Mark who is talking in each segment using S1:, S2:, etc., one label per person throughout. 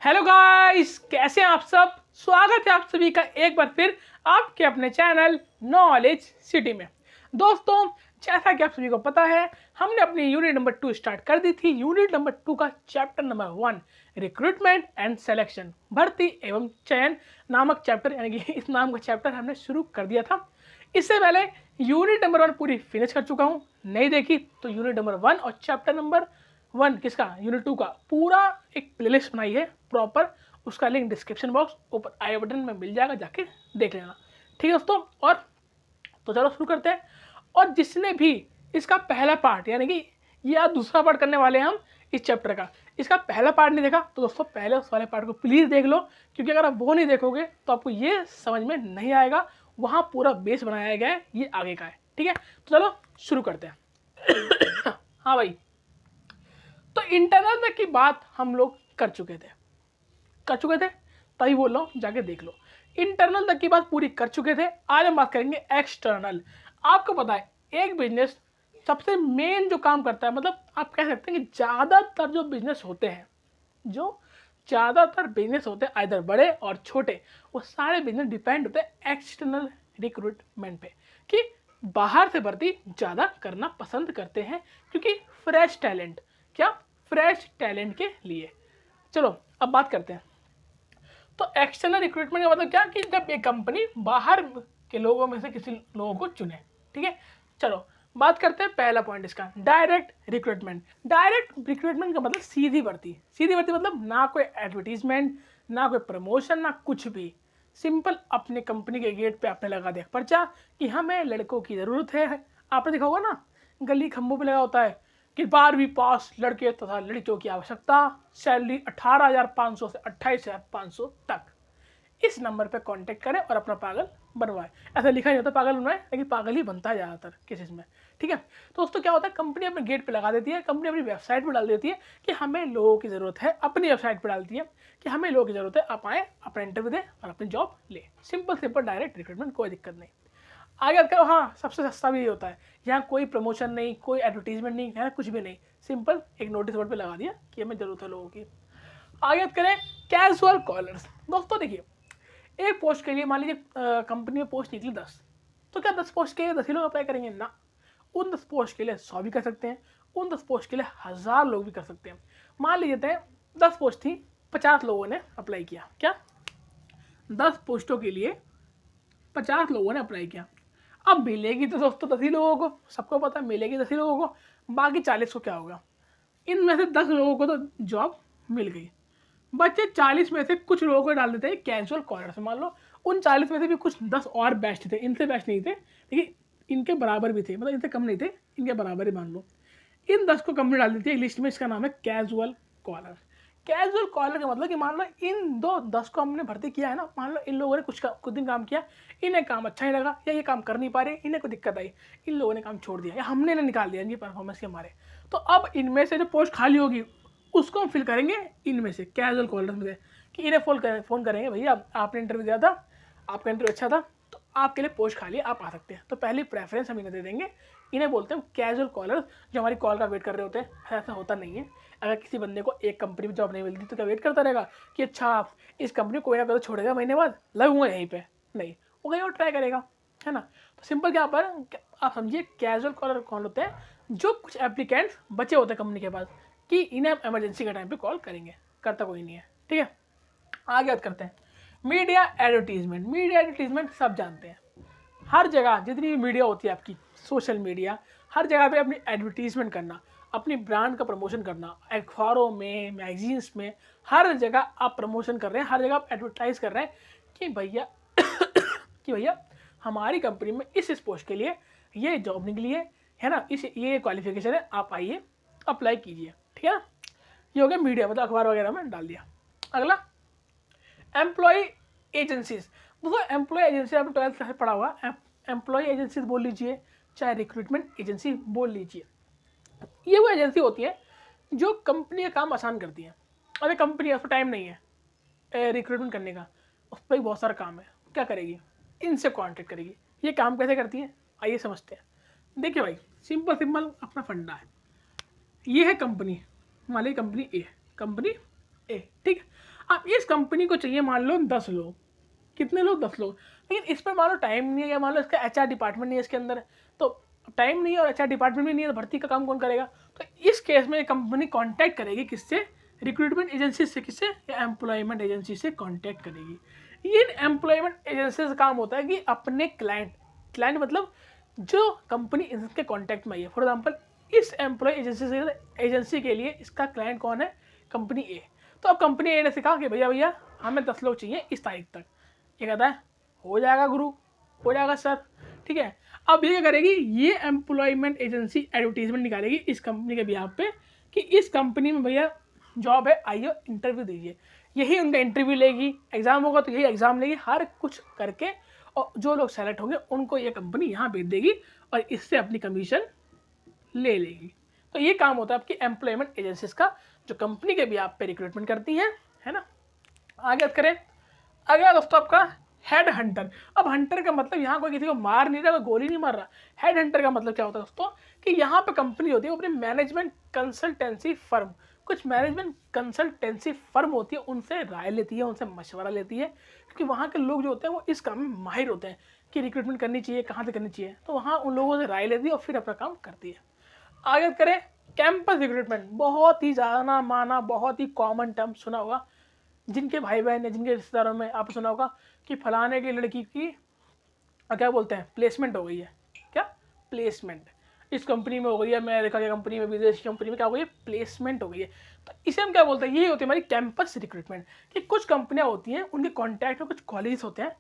S1: Hello guys, कैसे हैं आप सब। स्वागत है आप सभी का एक बार फिर आपके अपने चैनल नॉलेज सिटी में। दोस्तों, जैसा कि आप सभी को पता है, हमने अपनी यूनिट नंबर 2 स्टार्ट कर दी थी। यूनिट नंबर 2 का chapter number 1 recruitment and selection, भर्ती एवं चयन नामक चैप्टर, यानी कि इस नाम का चैप्टर हमने शुरू कर दिया था। इससे पहले यूनिट नंबर 1 पूरी फिनिश कर चुका हूँ। नहीं देखी तो यूनिट नंबर 1 और चैप्टर नंबर 1 किसका, यूनिट 2 का पूरा एक प्लेलिस्ट बनाई है प्रॉपर। उसका लिंक डिस्क्रिप्शन बॉक्स ऊपर आई बटन में मिल जाएगा, जाके देख लेना। ठीक है दोस्तों, और तो चलो शुरू करते हैं। और जिसने भी इसका पहला पार्ट, यानी कि ये आज दूसरा पार्ट करने वाले हैं हम इस चैप्टर का, इसका पहला पार्ट नहीं देखा तो दोस्तों पहले उस वाले पार्ट को प्लीज़ देख लो, क्योंकि अगर आप वो नहीं देखोगे तो आपको ये समझ में नहीं आएगा। वहाँ पूरा बेस बनाया गया है, ये आगे का है। ठीक है, तो चलो शुरू करते हैं। हाँ भाई, तो इंटरनल तक की बात हम लोग कर चुके थे, तभी बोल रहा हूँ, जाके देख लो। इंटरनल तक की बात पूरी कर चुके थे। आज हम बात करेंगे एक्सटर्नल। आपको पता है, एक बिजनेस सबसे मेन जो काम करता है, मतलब आप कह सकते हैं कि ज़्यादातर बिजनेस होते हैं आइदर बड़े और छोटे, वो सारे बिजनेस डिपेंड होते हैं एक्सटर्नल रिक्रूटमेंट पे, कि बाहर से भर्ती ज़्यादा करना पसंद करते हैं, क्योंकि फ्रेश टैलेंट के लिए। चलो अब बात करते हैं। तो एक्सटर्नल रिक्रूटमेंट का मतलब क्या, कि जब एक कंपनी बाहर के लोगों में से किसी लोगों को चुने। ठीक है, चलो बात करते हैं पहला पॉइंट इसका, डायरेक्ट रिक्रूटमेंट। डायरेक्ट रिक्रूटमेंट का मतलब सीधी भर्ती मतलब ना कोई एडवर्टीजमेंट, ना कोई प्रमोशन, ना कुछ भी। सिंपल अपने कंपनी के गेट पे आपने लगा दिया पर्चा कि हमें लड़कों की ज़रूरत है। आपने देखा होगा ना, गली खंभों पे लगा होता है कि 12वीं पास लड़के तथा लड़कियों की आवश्यकता, सैलरी 18,500 से 28,500 तक। इस नंबर पे कांटेक्ट करें और अपना पागल बनवाए। ऐसा लिखा नहीं होता पागल बनवाए, लेकिन पागल ही बनता है ज़्यादातर केसेस में। ठीक है, तो दोस्तों क्या होता है, कंपनी अपने गेट पे लगा देती है, कंपनी अपनी वेबसाइट पे डाल देती है कि हमें लोगों की ज़रूरत है। अपनी वेबसाइट पे डालती है कि हमें लोगों की ज़रूरत है, आप आएँ, अपना इंटरव्यू दें और अपनी जॉब ले। सिंपल डायरेक्ट रिक्रूटमेंट, कोई दिक्कत नहीं। आगे बात करो, हाँ सबसे सस्ता भी ये होता है। यहाँ कोई प्रमोशन नहीं, कोई एडवर्टीजमेंट नहीं है, कुछ भी नहीं। सिंपल एक नोटिस बोर्ड पे लगा दिया कि हमें ज़रूरत है लोगों की। आगे बात करें कैजुअल कॉलर्स। दोस्तों देखिए, एक पोस्ट के लिए मान लीजिए कंपनी में पोस्ट निकली 10, तो क्या 10 पोस्ट के लिए 10 ही लोग अप्लाई करेंगे? ना, उन 10 पोस्ट के लिए 100 भी कर सकते हैं, उन 10 पोस्ट के लिए 1000 लोग भी कर सकते हैं। मान लीजिए 10 पोस्ट थी, 50 लोगों ने अप्लाई किया। क्या 10 पोस्टों के लिए 50 लोगों ने अप्लाई किया? अब मिलेगी तो दोस्तों 10 ही लोगों को, सबको पता है मिलेगी 10 ही लोगों को। बाकी 40 को क्या होगा? इनमें से 10 लोगों को तो जॉब मिल गई, बच्चे 40 में से कुछ लोगों को डाल देते हैं कैजुअल कॉलर से। मान लो उन 40 में से भी कुछ 10 और बैच थे, इनसे बैच नहीं थे लेकिन इनके बराबर भी थे, मतलब इनसे कम नहीं थे, इनके बराबर ही मान लो। इन 10 को कंपनी डाल देती है एक लिस्ट में, इसका नाम है कैजुअल कॉलर। कैजुअल कॉलर का मतलब कि मान लो इन 10 को हमने भर्ती किया है ना, मान लो इन लोगों ने कुछ दिन काम किया, इन्हें काम अच्छा नहीं लगा, या ये काम कर नहीं पा रहे, इन्हें कोई दिक्कत आई, इन लोगों ने काम छोड़ दिया, या हमने इन्हें निकाल दिया इनकी परफॉर्मेंस के हमारे। तो अब इनमें से जो पोस्ट खाली होगी उसको हम फिल करेंगे इनमें से, कैजुअल कॉलर में से, कि इन्हें फ़ोन करेंगे, भैया आपने इंटरव्यू दिया था, आपका इंटरव्यू अच्छा था, तो आपके लिए पोस्ट खाली है, आप आ सकते हैं। तो पहली प्रेफरेंस हम इन्हें दे देंगे। इन्हें बोलते हैं कैजुअल कॉलर, जो हमारी कॉल का वेट कर रहे होते हैं। ऐसा होता नहीं है, अगर किसी बंदे को एक कंपनी में जॉब नहीं मिलती तो क्या वेट करता रहेगा कि अच्छा इस कंपनी को कोई ना कोई तो छोड़ेगा महीने बाद, लगूंगा यहीं पे? नहीं, वो कहीं और ट्राई करेगा, है ना। तो सिंपल क्या पर आप समझिए, कैजुअल कॉलर कौन होते हैं? जो कुछ एप्लीकेंट्स बचे होते हैं कंपनी के पास, कि इन्हें इमरजेंसी के टाइम पे कॉल करेंगे, करता कोई नहीं है। ठीक है, आगे बात करते हैं मीडिया एडवर्टीजमेंट। मीडिया एडवर्टीजमेंट सब जानते हैं, हर जगह जितनी भी मीडिया होती है आपकी, सोशल मीडिया, हर जगह पे अपनी एडवर्टीजमेंट करना, अपनी ब्रांड का प्रमोशन करना, अखबारों में, मैगजीन्स में, हर जगह आप प्रमोशन कर रहे हैं, हर जगह आप एडवर्टाइज कर रहे हैं कि भैया कि भैया हमारी कंपनी में इस पोस्ट के लिए ये जॉब निकली है ना, इस ये क्वालिफिकेशन है, आप आइए अप्लाई कीजिए। ठीक है ना, ये हो गया मीडिया, मतलब अखबार वगैरह में डाल दिया। अगला एम्प्लॉय एजेंसीज। दोस्तों एम्प्लॉय एजेंसी आपने 12th क्लास में पढ़ा हुआ, एम्प्लॉय एजेंसीज बोल लीजिए, चाहे रिक्रूटमेंट एजेंसी बोल लीजिए, ये वो एजेंसी होती है जो कंपनी का काम आसान करती है। अभी कंपनी है, उसको टाइम नहीं है रिक्रूटमेंट करने का, उस पर भी बहुत सारा काम है, क्या करेगी? इनसे कॉन्टेक्ट करेगी। ये काम कैसे करती है, आइए समझते हैं। देखिए भाई, सिंपल अपना फंडा है। ये है कंपनी, मान लीजिए कंपनी ए, ठीक है। अब इस कंपनी को चाहिए मान लो 10 लोग, कितने लोग, 10 लोग, लेकिन इस पर मान लो टाइम नहीं है, या मान लो इसका एचआर डिपार्टमेंट नहीं है इसके अंदर, तो टाइम नहीं है और एचआर डिपार्टमेंट भी नहीं है, तो भर्ती का काम कौन करेगा? तो इस केस में कंपनी कांटेक्ट करेगी किससे? रिक्रूटमेंट एजेंसी से, किससे? या एम्प्लॉयमेंट एजेंसी से कांटेक्ट करेगी। ये एम्प्लॉयमेंट एजेंसी का काम होता है कि अपने क्लाइंट मतलब जो कंपनी इनके कांटेक्ट में आई है, फॉर एग्जांपल इस एम्प्लॉय एजेंसी के लिए इसका क्लाइंट कौन है? कंपनी ए। तो अब कंपनी ए ने कहा कि भैया हमें 10 लोग चाहिए इस तारीख तक। ये कहता है हो जाएगा गुरु, हो जाएगा सर, ठीक है। अब ये क्या करेगी? ये एम्प्लॉयमेंट एजेंसी एडवर्टीजमेंट निकालेगी इस कंपनी के बिहाफ पे कि इस कंपनी में भैया जॉब है, आइए इंटरव्यू दीजिए। यही उनका इंटरव्यू लेगी, एग्ज़ाम होगा तो यही एग्ज़ाम लेगी, हर कुछ करके, और जो लोग सेलेक्ट होंगे उनको ये कंपनी यहाँ भेज देगी और इससे अपनी कमीशन ले लेगी। तो ये काम होता है आपकी एम्प्लॉयमेंट एजेंसीज का, जो कंपनी के भी आप पे रिक्रूटमेंट करती हैं, है ना। आगे बात करें, अगला दोस्तों आपका हेड हंटर। अब हंटर का मतलब यहाँ कोई किसी को मार नहीं रहा, कोई गोली नहीं मार रहा। हेड हंटर का मतलब क्या होता है दोस्तों? कि यहाँ पे कंपनी होती है, अपनी मैनेजमेंट कंसल्टेंसी फर्म, कुछ मैनेजमेंट कंसल्टेंसी फर्म होती है, उनसे राय लेती है, उनसे मशवरा लेती है, क्योंकि वहाँ के लोग जो होते हैं वो इस काम में माहिर होते हैं कि रिक्रूटमेंट करनी चाहिए, कहाँ से करनी चाहिए, तो वहाँ उन लोगों से राय लेती है और फिर अपना काम करती है। आगे करें, कैंपस रिक्रूटमेंट, बहुत ही जाना माना, बहुत ही कॉमन टर्म सुना होगा, जिनके भाई बहन या जिनके रिश्तेदारों में आप सुना होगा कि फलाने की लड़की की क्या बोलते हैं, प्लेसमेंट हो गई है। क्या प्लेसमेंट? इस कंपनी में हो गई है, मैं देखा गया कंपनी में, विदेशी कंपनी में क्या हो गई है, प्लेसमेंट हो गई है। तो इसे हम क्या बोलते हैं? ये होती है हमारी कैंपस रिक्रूटमेंट, कि कुछ कंपनियां होती हैं, उनके कॉन्टैक्ट में कुछ कॉलेज होते हैं,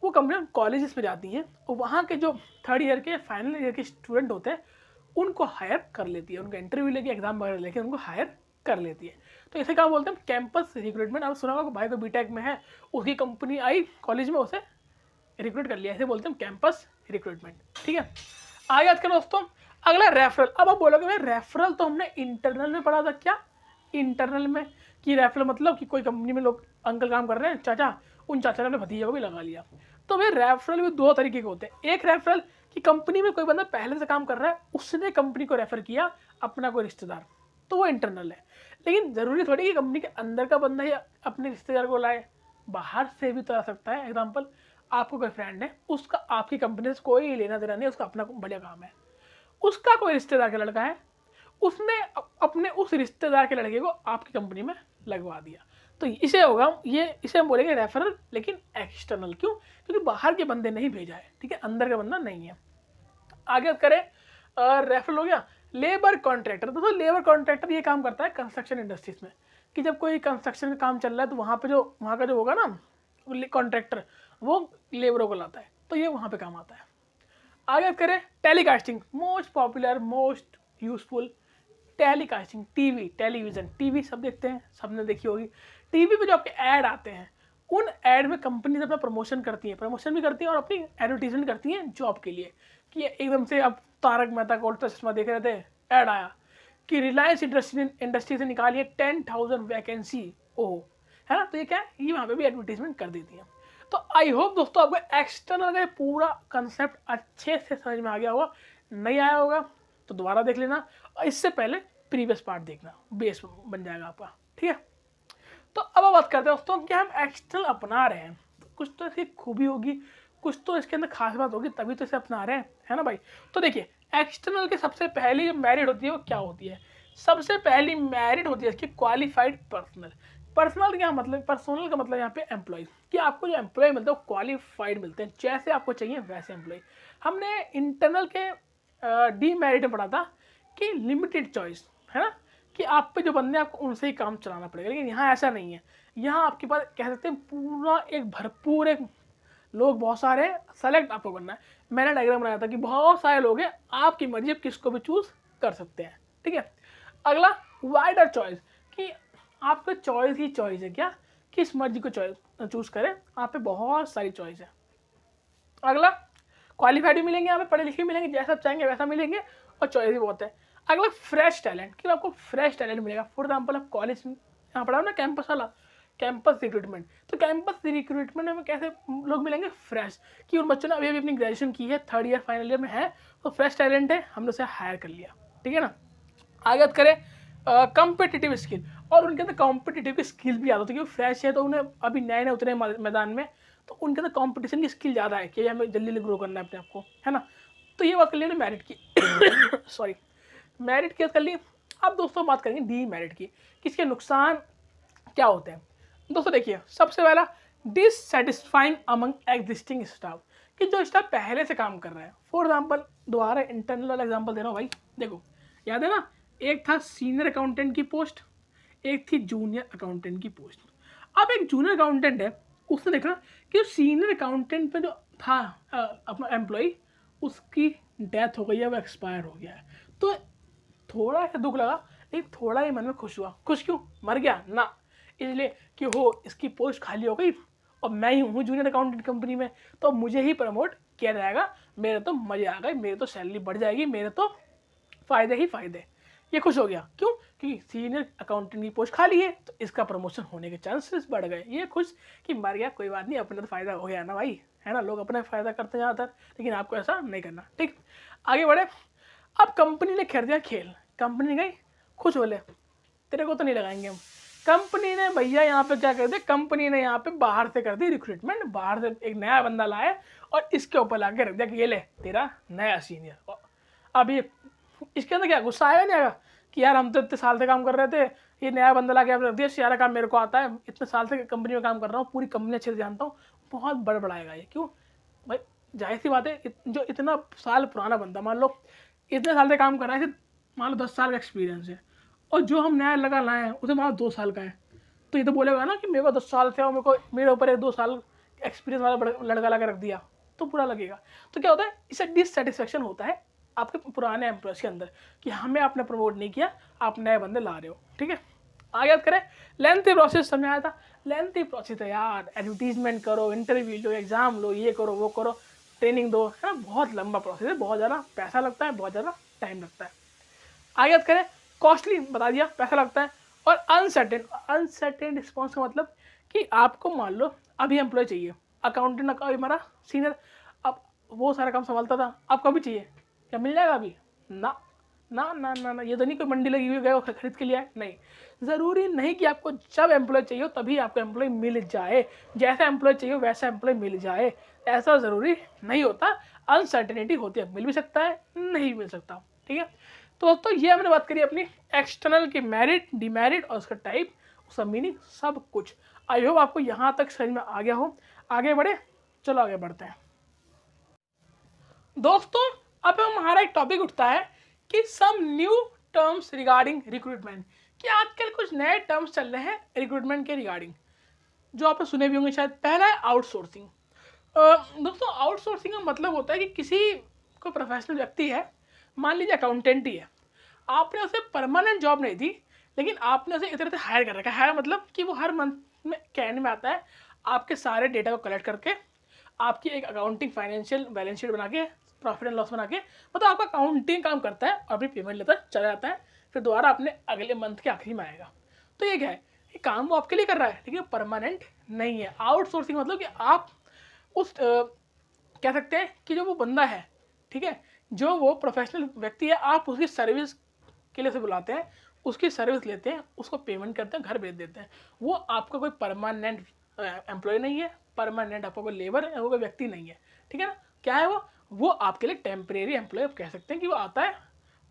S1: वो कंपनियां कॉलेजेस में जाती हैं और वहाँ के जो थर्ड ईयर के फाइनल ईयर के स्टूडेंट होते हैं उनको हायर कर लेती है, उनका इंटरव्यू लेके, एग्जाम वगैरह लेके उनको हायर कर लेती है। तो इसे क्या बोलते हैं? Campus recruitment. अब सुना होगा भाई को बीटेक में है, उसकी कंपनी आई कॉलेज में, उसे रिक्रूट कर लिया, ऐसे बोलते हैं कैंपस रिक्रूटमेंट, ठीक है। आगे बात करें दोस्तों, अगला रेफरल। अब आप बोलोगे भाई रेफरल तो हमने इंटरनल में पढ़ा था। क्या इंटरनल में? कि रेफरल मतलब कि कोई कंपनी में लोग अंकल काम कर रहे हैं, चाचा, उन चाचा ने अपने भतीजे को भी लगा लिया। तो भाई रेफरल भी दो तरीके के होते हैं। एक रेफरल कि कंपनी में कोई बंदा पहले से काम कर रहा है, उसने कंपनी को रेफर किया अपना कोई रिश्तेदार, तो वो इंटरनल है। लेकिन ज़रूरी थोड़ी कि कंपनी के अंदर का बंदा ही अपने रिश्तेदार को लाए, बाहर से भी तो आ सकता है। एग्जाम्पल, आपको कोई फ्रेंड है, उसका आपकी कंपनी से कोई लेना देना नहीं, उसका अपना बढ़िया काम है, उसका कोई रिश्तेदार का लड़का है, उसने अपने उस रिश्तेदार के लड़के को आपकी कंपनी में लगवा दिया, तो इसे होगा, ये इसे हम बोलेंगे रेफरल, लेकिन एक्सटर्नल। क्यों? क्योंकि बाहर के बंदे नहीं भेजा है, ठीक है, अंदर का बंदा नहीं है। आगे करें, रेफरल हो गया। लेबर कॉन्ट्रैक्टर, दोस्तों लेबर कॉन्ट्रैक्टर ये काम करता है कंस्ट्रक्शन इंडस्ट्रीज में, कि जब कोई कंस्ट्रक्शन का काम चल रहा है तो वहाँ पे जो वहाँ का जो होगा ना कॉन्ट्रैक्टर, वो लेबरों को लाता है, तो ये वहाँ पे काम आता है। आगे करें, telecasting, most popular, most useful. Telecasting, TV, television, TV सब देखते हैं, सबने देखी होगी। टीवी पे जो आपके ऐड आते हैं, उन ऐड में कंपनीज अपना प्रमोशन करती हैं, प्रमोशन भी करती हैं और अपनी एडवर्टीजमेंट करती हैं जॉब के लिए। कि एकदम से अब तारक मेहता का उल्टा चश्मा देख रहे थे, ऐड आया कि रिलायंस इंडस्ट्री से निकालिए 10,000 वैकेंसी, ओह, है ना। तो ये क्या है, ये वहाँ पे भी एडवर्टीजमेंट कर देती है। तो आई होप दोस्तों आपको एक्सटर्नल का पूरा कंसेप्ट अच्छे से समझ में आ गया होगा। नहीं आया होगा तो दोबारा देख लेना, और इससे पहले प्रीवियस पार्ट देखना, बेस बन जाएगा आपका, ठीक है। तो अब बात करते हैं दोस्तों कि हम एक्सटर्नल अपना रहे हैं, तो कुछ तो इसकी खूबी होगी, कुछ तो इसके अंदर खास बात होगी, तभी तो इसे अपना रहे हैं, है ना भाई। तो देखिए, एक्सटर्नल के सबसे पहली जो मैरिट होती है वो क्या होती है? सबसे पहली मैरिट होती है इसकी क्वालिफाइड पर्सनल। पर्सनल क्या मतलब? पर्सनल का मतलब यहाँ पे एम्प्लॉय, कि आपको जो एम्प्लॉय मिलते हैं वो क्वालिफाइड मिलते हैं, जैसे आपको चाहिए वैसे एम्प्लॉय। हमने इंटरनल के डी मेरिट में पढ़ा था कि लिमिटेड चॉइस, है ना, कि आप पे जो बंदे आपको उनसे ही काम चलाना पड़ेगा। लेकिन यहाँ ऐसा नहीं है, यहाँ आपके पास कह सकते हैं पूरा एक भरपूर, एक लोग बहुत सारे हैं, सेलेक्ट आपको करना है। मैंने डायग्राम बनाया था कि बहुत सारे लोग हैं, आपकी मर्जी आप किसको भी चूज़ कर सकते हैं, ठीक है। अगला वाइडर चॉइस, कि आपका चॉइस ही चॉइस है, क्या किस मर्जी को चॉइस चूज़ करें, आप पे बहुत सारी चॉइस है। अगला क्वालिफाइड भी मिलेंगे, यहाँ पे पढ़े लिखे भी मिलेंगे, जैसा आप चाहेंगे वैसा मिलेंगे, और चॉइस भी बहुत है। अगला फ्रेश टैलेंट, कि आपको फ्रेश टैलेंट मिलेगा। फॉर एग्जाम्पल आप कॉलेज यहाँ पढ़ा हो ना, कैंपस वाला, कैंपस रिक्रूटमेंट, तो कैंपस रिक्रूटमेंट में कैसे लोग मिलेंगे? फ्रेश, कि उन बच्चों ने अभी अभी अपनी ग्रेजुएशन की है, थर्ड ईयर फाइनल ईयर में है, तो फ्रेश टैलेंट है, हमने उसे हायर कर लिया, ठीक है ना। आगे बात करें कॉम्पिटिटिव स्किल, और उनके अंदर कॉम्पिटिटिव स्किल भी ज़्यादा होती है क्योंकि फ्रेश है तो उन्हें अभी नए नए उतरे मैदान में, तो उनके अंदर कॉम्पिटिशन की स्किल ज़्यादा है कि हमें जल्दी जल्दी ग्रो करना है अपने आप को, है ना। तो ये बात कर लिया मेरिट की सॉरी, मेरिट की बात कर ली। अब दोस्तों बात करेंगे डी मेरिट की, कि इसके नुकसान क्या होते हैं। दोस्तों देखिए, सबसे पहला डिससेटिस्फाइंग अमंग एग्जिस्टिंग स्टाफ, कि जो स्टाफ पहले से काम कर रहा है। फॉर एग्जाम्पल, दोबारा इंटरनल वाला एग्जाम्पल दे रहा हूँ भाई, देखो याद है ना, एक था सीनियर अकाउंटेंट की पोस्ट, एक थी जूनियर अकाउंटेंट की पोस्ट। अब एक जूनियर अकाउंटेंट है, उसने देखा कि सीनियर अकाउंटेंट पे जो था अपना एम्प्लॉय, उसकी डेथ हो गई है, वो एक्सपायर हो गया है। तो थोड़ा सा दुख लगा, लेकिन थोड़ा ही मन में खुश हुआ। खुश क्यों? मर गया ना, इसलिए कि हो इसकी पोस्ट खाली हो गई और मैं ही हूँ जूनियर अकाउंटेंट कंपनी में, तो मुझे ही प्रमोट किया जाएगा, मेरे तो मजे आ गए, मेरे तो सैलरी बढ़ जाएगी, मेरे तो फ़ायदे ही फ़ायदे। ये खुश हो गया, क्यों? क्योंकि सीनियर अकाउंटेंट की पोस्ट खाली है तो इसका प्रमोशन होने के चांसेस बढ़ गए। ये खुश कि मर गया, कोई बात नहीं, अपना तो फ़ायदा हो गया ना भाई, है ना। लोग अपना फ़ायदा करते हैं ज़्यादातर, लेकिन आपको ऐसा नहीं करना, ठीक। आगे बढ़े। अब कंपनी ने खेल दिया खेल, कंपनी गई, खुश बोले तेरे को तो नहीं लगाएंगे हम। कंपनी ने भैया यहाँ पे क्या कर दिया, कंपनी ने यहाँ पे बाहर से कर दी रिक्रूटमेंट, बाहर से एक नया बंदा लाया और इसके ऊपर ला के रख दिया कि ये ले तेरा नया सीनियर। अब ये इसके अंदर क्या गुस्सा आएगा, नहीं आएगा कि यार हम तो इतने साल से काम कर रहे थे, ये नया बंदा ला के आपने रख दिया, सारा काम मेरे को आता है, इतने साल से कंपनी में काम कर रहा हूँ, पूरी कंपनी अच्छे से जानता हूँ, बहुत बड़बड़ाएगा ये। क्यों भाई? जाहिर सी बात है, जो इतना साल पुराना बंदा, मान लो इतने साल से काम कर रहा है, मान लो 10 साल का एक्सपीरियंस है, और जो हम नया लगा लाए हैं उसे मान लो 2 साल का है, तो ये तो बोलेगा ना कि मेरे को 10 साल से और मेरे ऊपर 1-2 साल एक्सपीरियंस वाला लड़का लगा रख दिया, तो बुरा लगेगा। तो क्या होता है, इससे डिससेटिस्फेक्शन होता है आपके पुराने एम्प्लॉयज़ के अंदर कि हमें आपने प्रमोट नहीं किया, आप नए बंदे ला रहे हो, ठीक है। आगे बात करें, लेंथी प्रोसेस समझाया था। लेंथी प्रोसेस है यार, एडवर्टीजमेंट करो, इंटरव्यू लो, एग्जाम लो, ये करो वो करो, ट्रेनिंग दो, है ना, बहुत लंबा प्रोसेस है, बहुत ज़्यादा पैसा लगता है, बहुत ज़्यादा टाइम लगता है। आगे बात करें, कॉस्टली बता दिया, पैसा लगता है। और अनसर्टेन रिस्पॉन्स का मतलब कि आपको मान लो अभी एम्प्लॉय चाहिए, अकाउंटेंट अभी हमारा सीनियर, अब वो सारा काम संभालता था, अब कभी चाहिए, क्या मिल जाएगा अभी? ना ना ना ना ना, ये तो नहीं कोई मंडी लगी हुई गए खरीद के लिया है, नहीं। ज़रूरी नहीं कि आपको जब एम्प्लॉय चाहिए हो तभी आपको एम्प्लॉय मिल जाए, जैसा एम्प्लॉय चाहिए वैसा एम्प्लॉय मिल जाए, ऐसा ज़रूरी नहीं होता। अनसर्टेनिटी होती है, मिल भी सकता है, नहीं मिल सकता, ठीक है। तो दोस्तों ये हमने बात करी अपनी एक्सटर्नल की मेरिट, डिमेरिट और उसका टाइप, उसका मीनिंग, सब कुछ। आई होप आपको यहाँ तक समझ में आ गया हो। आगे बढ़े, चलो आगे बढ़ते हैं दोस्तों। अब हमारा एक टॉपिक उठता है कि some new terms regarding recruitment, कि आजकल कुछ नए टर्म्स चल रहे हैं रिक्रूटमेंट के रिगार्डिंग, जो आपने सुने भी होंगे शायद। पहला है आउटसोर्सिंग। दोस्तों आउटसोर्सिंग का मतलब होता है कि किसी को प्रोफेशनल व्यक्ति है, मान लीजिए अकाउंटेंट ही है, आपने उसे परमानेंट जॉब नहीं दी, लेकिन आपने उसे इस तरह से हायर कर रखा है। हायर मतलब कि वो हर मंथ में कहने में आता है, आपके सारे डेटा को कलेक्ट करके आपकी एक अकाउंटिंग फाइनेंशियल बैलेंस शीट बना के, प्रॉफिट एंड लॉस बना के, मतलब आपका अकाउंटिंग काम करता है और अपनी पेमेंट लेता चला जाता है, फिर दोबारा अपने अगले मंथ के आखिरी में आएगा। तो ये क्या है, ये काम वो आपके लिए कर रहा है, लेकिन परमानेंट नहीं है। आउटसोर्सिंग मतलब कि आप उस कह सकते हैं कि जो वो बंदा है, ठीक है, जो वो प्रोफेशनल व्यक्ति है, आप उसकी सर्विस के लिए से बुलाते हैं, उसकी सर्विस लेते हैं, उसको पेमेंट करते हैं, घर भेज देते हैं। वो आपका कोई परमानेंट एम्प्लॉय नहीं है, परमानेंट आपका कोई लेबर है, वो कोई व्यक्ति नहीं है, ठीक है ना। क्या है वो आपके लिए टेम्परेरी एम्प्लॉय आप कह सकते हैं कि वो आता है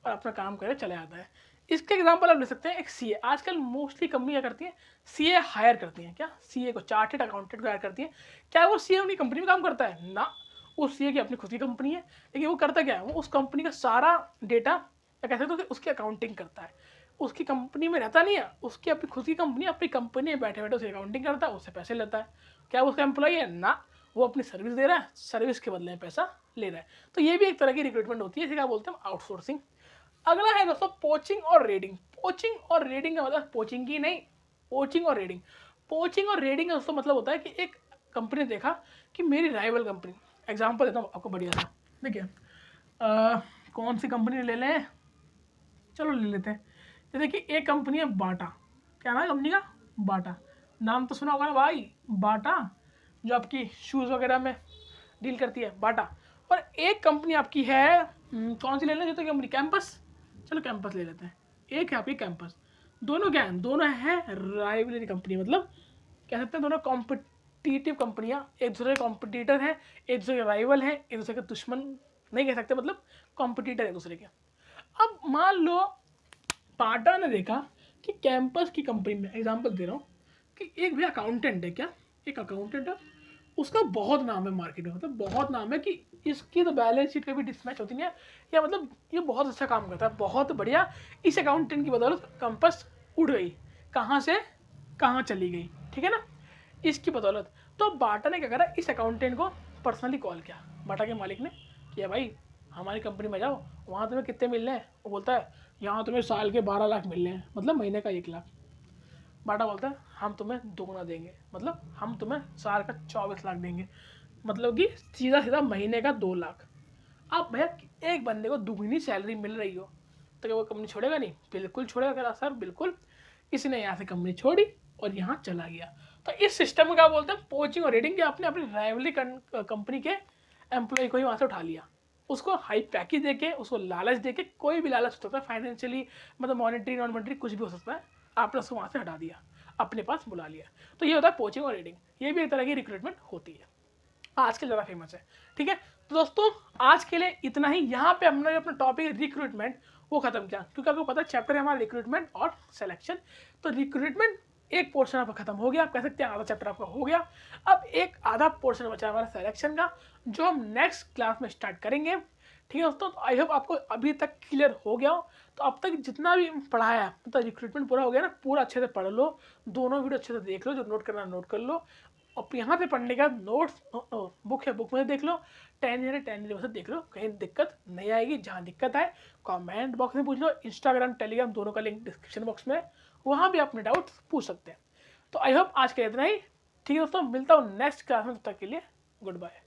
S1: और अपना काम करे चले आता है। इसके एग्जाम्पल आप ले सकते हैं एक सीए। आजकल मोस्टली कंपनी क्या करती हैं, सीए हायर करती हैं। क्या सीए को, चार्टेड अकाउंटेंट को हायर करती हैं। क्या वो सीए उनकी कंपनी में काम करता है? ना, उस सीए की अपनी खुद की कंपनी है, लेकिन वो करता क्या है, वो उस कंपनी का सारा डेटा या कह सकते हो कि उसकी अकाउंटिंग करता है। उसकी कंपनी में रहता नहीं है, उसकी अपनी खुद की कंपनी, अपनी कंपनी में बैठे बैठे उसकी अकाउंटिंग करता है, उससे पैसे लेता है। क्या वो उसका एम्प्लॉय है? ना, वो अपनी सर्विस दे रहा है, सर्विस के बदले में पैसा ले रहा है। तो ये भी एक तरह की रिक्रूटमेंट होती है, इसे क्या बोलते हैं, आउटसोर्सिंग। अगला है दोस्तों पोचिंग और रेडिंग। पोचिंग और रेडिंग का मतलब पोचिंग की नहीं, पोचिंग और रेडिंग। पोचिंग और रेडिंग का दोस्तों मतलब होता है कि एक कंपनी ने देखा कि मेरी राइवल कंपनी, एग्जांपल देता हूँ आपको बढ़िया सा, देखिए कौन सी कंपनी ले लें, चलो ले लेते हैं, जैसे कि एक कंपनी है बाटा। क्या नाम है कंपनी का? बाटा। नाम तो सुना होगा ना भाई, बाटा, जो आपकी शूज़ वगैरह में डील करती है, बाटा। और एक कंपनी आपकी है कौन सी ले लें, जो तो कंपनी कैंपस, चलो कैंपस ले लेते हैं। एक है आपकी कैंपस। दोनों क्या है, दोनों हैं राइवलरी कंपनी, मतलब कह सकते हैं दोनों कॉम्पिटिटिव कंपनियां, एक दूसरे के कॉम्पिटिटर हैं, एक दूसरे के राइवल हैं, एक दूसरे के दुश्मन नहीं कह सकते, मतलब कॉम्पिटिटर एक दूसरे के। अब मान लो टाटा ने देखा कि कैंपस की कंपनी में, एग्जांपल दे रहा हूँ, कि एक भी अकाउंटेंट है, क्या एक अकाउंटेंट है, उसका बहुत नाम है मार्केट में, मतलब बहुत नाम है कि इसकी तो बैलेंस शीट कभी डिसमैच होती नहीं है, या मतलब ये बहुत अच्छा काम करता है, बहुत बढ़िया, इस अकाउंटेंट की बदौलत कंपस उड़ गई, कहाँ से कहाँ चली गई, ठीक है ना, इसकी बदौलत। तो बाटा ने क्या करा, इस अकाउंटेंट को पर्सनली कॉल किया, बाटा के मालिक ने, कि भाई हमारी कंपनी में जाओ, वहाँ तुम्हें कितने मिल रहे हैं, वो बोलता है यहाँ तुम्हें साल के 12 लाख मिल रहे हैं, मतलब महीने का 1 लाख। बाटा बोलता है हम तुम्हें दोगुना देंगे, मतलब हम तुम्हें साल का 24 लाख देंगे, मतलब कि सीधा सीधा महीने का 2 लाख। अब भैया एक बंदे को दुगनी सैलरी मिल रही हो तो क्या वो कंपनी छोड़ेगा? नहीं, बिल्कुल छोड़ेगा। कह रहा सर बिल्कुल। इसने यहाँ से कंपनी छोड़ी और यहाँ चला गया। तो इस सिस्टम का बोलते हैं पोचिंग और रेटिंग, कि आपने अपनी राइवली कंपनी के एम्प्लॉय को ही वहाँ से उठा लिया, उसको हाई पैकेज देके, उसको लालच देके, कोई भी लालच हो सकता है, फाइनेंशियली मतलब मॉनेटरी नॉन मॉनेटरी कुछ भी हो सकता है, आपने उसको वहाँ से हटा दिया, अपने पास बुला लिया। तो ये होता है पोचिंग और रेटिंग, ये भी एक तरह की रिक्रूटमेंट होती है, आजकल ज़्यादा फेमस है। ठीक है, तो दोस्तों आज के लिए इतना ही। यहाँ पे हमने अपना टॉपिक रिक्रूटमेंट वो खत्म किया, क्योंकि आपको पता है चैप्टर है हमारा रिक्रूटमेंट और सिलेक्शन। तो रिक्रूटमेंट एक पोर्शन आपका खत्म हो गया, आप कह सकते हैं आधा चैप्टर आपका हो गया। अब एक आधा पोर्शन बचा हमारा सिलेक्शन का, जो हम नेक्स्ट क्लास में स्टार्ट करेंगे। ठीक है दोस्तों, तो आई होप आपको अभी तक क्लियर हो गया हो। तो अब तक जितना भी पढ़ाया है, मतलब रिक्रूटमेंट पूरा हो गया ना, पूरा अच्छे से पढ़ लो, दोनों वीडियो अच्छे से देख लो, जो नोट करना नोट कर लो। और यहाँ पे पढ़ने का नोट्स बुक है, बुक में देख लो, 10 से देख लो, कहीं दिक्कत नहीं आएगी। जहाँ दिक्कत आए कमेंट बॉक्स में पूछ लो, इंस्टाग्राम टेलीग्राम दोनों का लिंक डिस्क्रिप्शन बॉक्स में है, वहाँ भी अपने डाउट्स पूछ सकते हैं। तो आई होप आज के इतना ही। ठीक है दोस्तों, मिलता हूँ नेक्स्ट क्लास में, तब तक के लिए गुड बाय।